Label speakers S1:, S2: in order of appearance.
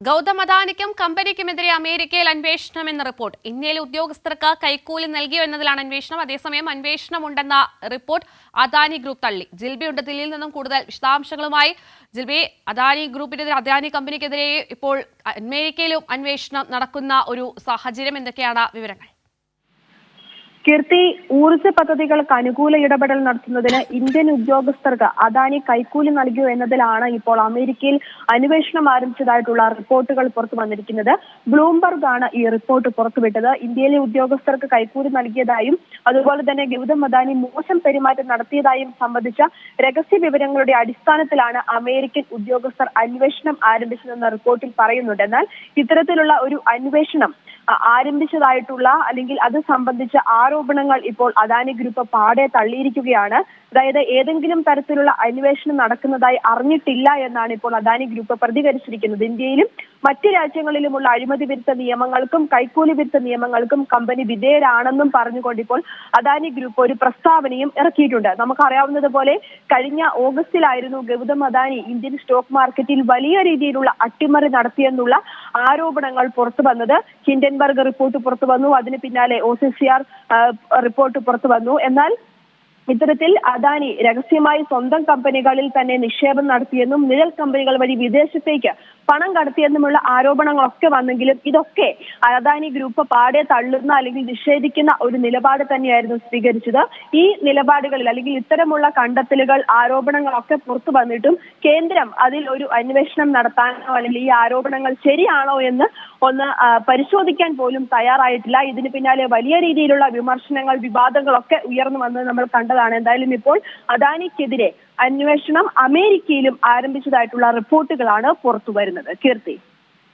S1: ഗൗതം അദാനിക്കും കമ്പനിക്കുമെതിരെ അമേരിക്കയിൽ അന്വേഷണം എന്ന റിപ്പോർട്ട്. ഇന്ത്യയിലെ ഉദ്യോഗസ്ഥർക്ക് കൈക്കൂലി നൽകിയോ എന്നതിലാണ് അന്വേഷണം. അതേസമയം അന്വേഷണമുണ്ടെന്ന റിപ്പോർട്ട് അദാനി ഗ്രൂപ്പ് തള്ളി. ജിൽബി ഉണ്ട് ദില്ലിയിൽ നിന്നും കൂടുതൽ വിശദാംശങ്ങളുമായി. ജിൽബി, അദാനി ഗ്രൂപ്പിനെതിരെ, അദാനി കമ്പനിക്കെതിരെ ഇപ്പോൾ അമേരിക്കയിലും അന്വേഷണം നടക്കുന്ന ഒരു സാഹചര്യം. എന്തൊക്കെയാണ് വിവരങ്ങൾ?
S2: കീർത്തി, ഊർജ്ജ പദ്ധതികൾക്ക് അനുകൂല ഇടപെടൽ നടത്തുന്നതിന് ഇന്ത്യൻ ഉദ്യോഗസ്ഥർക്ക് അദാനി കൈക്കൂലി നൽകിയോ എന്നതിലാണ് ഇപ്പോൾ അമേരിക്കയിൽ അന്വേഷണം ആരംഭിച്ചതായിട്ടുള്ള റിപ്പോർട്ടുകൾ പുറത്തു വന്നിരിക്കുന്നത്. ബ്ലൂംബർഗ് ആണ് ഈ റിപ്പോർട്ട് പുറത്തുവിട്ടത്. ഇന്ത്യയിലെ ഉദ്യോഗസ്ഥർക്ക് കൈക്കൂലി നൽകിയതായും അതുപോലെ തന്നെ ഗൗതം അദാനി മോശം പെരുമാറ്റം നടത്തിയതായും സംബന്ധിച്ച രഹസ്യ വിവരങ്ങളുടെ അടിസ്ഥാനത്തിലാണ് അമേരിക്കൻ ഉദ്യോഗസ്ഥർ അന്വേഷണം ആരംഭിച്ചതെന്ന റിപ്പോർട്ടിൽ പറയുന്നുണ്ട്. എന്നാൽ ഇത്തരത്തിലുള്ള ഒരു അന്വേഷണം ആരംഭിച്ചതായിട്ടുള്ള അല്ലെങ്കിൽ അത് സംബന്ധിച്ച ആരോപണങ്ങൾ ഇപ്പോൾ അദാനി ഗ്രൂപ്പ് പാടെ തള്ളിയിരിക്കുകയാണ്. അതായത് ഏതെങ്കിലും തരത്തിലുള്ള അന്വേഷണം നടക്കുന്നതായി അറിഞ്ഞിട്ടില്ല എന്നാണ് ഇപ്പോൾ അദാനി ഗ്രൂപ്പ് പ്രതികരിച്ചിരിക്കുന്നത്. ഇന്ത്യയിലും മറ്റ് രാജ്യങ്ങളിലുമുള്ള അഴിമതി വിരുദ്ധ നിയമങ്ങൾക്കും കൈക്കൂലി വിരുദ്ധ നിയമങ്ങൾക്കും കമ്പനി വിധേയരാണെന്നും പറഞ്ഞുകൊണ്ട് ഇപ്പോൾ അദാനി ഗ്രൂപ്പ് ഒരു പ്രസ്താവനയും ഇറക്കിയിട്ടുണ്ട്. നമുക്കറിയാവുന്നതുപോലെ കഴിഞ്ഞ ഓഗസ്റ്റിലായിരുന്നു ഗൗതം അദാനി ഇന്ത്യൻ സ്റ്റോക്ക് മാർക്കറ്റിൽ വലിയ രീതിയിലുള്ള അട്ടിമറി നടത്തിയെന്നുള്ള ആരോപണങ്ങൾ പുറത്തു വന്നത്. ഹിൻഡൻബർഗ് റിപ്പോർട്ട് പുറത്തു വന്നു, അതിന് പിന്നാലെ OCCR റിപ്പോർട്ട് പുറത്തു വന്നു. എന്നാൽ ഇത്തരത്തിൽ അദാനി രഹസ്യമായി സ്വന്തം കമ്പനികളിൽ തന്നെ നിക്ഷേപം നടത്തിയെന്നും നിഴൽ കമ്പനികൾ വഴി വിദേശത്തേക്ക് പണം കടത്തിയെന്നുമുള്ള ആരോപണങ്ങളൊക്കെ വന്നെങ്കിലും ഇതൊക്കെ അദാനി ഗ്രൂപ്പ് പാടെ തള്ളുന്ന അല്ലെങ്കിൽ നിഷേധിക്കുന്ന ഒരു നിലപാട് തന്നെയായിരുന്നു സ്വീകരിച്ചത്. ഈ നിലപാടുകളിൽ അല്ലെങ്കിൽ ഇത്തരമുള്ള കണ്ടെത്തലുകൾ, ആരോപണങ്ങളൊക്കെ പുറത്തു വന്നിട്ടും കേന്ദ്രം അതിൽ ഒരു അന്വേഷണം നടത്താനോ അല്ലെങ്കിൽ ഈ ആരോപണങ്ങൾ ശരിയാണോ എന്ന് ഒന്ന് പരിശോധിക്കാൻ പോലും തയ്യാറായിട്ടില്ല. ഇതിന് പിന്നാലെ വലിയ രീതിയിലുള്ള വിമർശനങ്ങൾ, വിവാദങ്ങളൊക്കെ ഉയർന്നു വന്നത് നമ്മൾ കണ്ടതാണ്. എന്തായാലും ഇപ്പോൾ അദാനിക്കെതിരെ അന്വേഷണം അമേരിക്കയിലും ആരംഭിച്ചതായിട്ടുള്ള റിപ്പോർട്ടുകളാണ് പുറത്തു വരുന്നത്. കീർത്തി.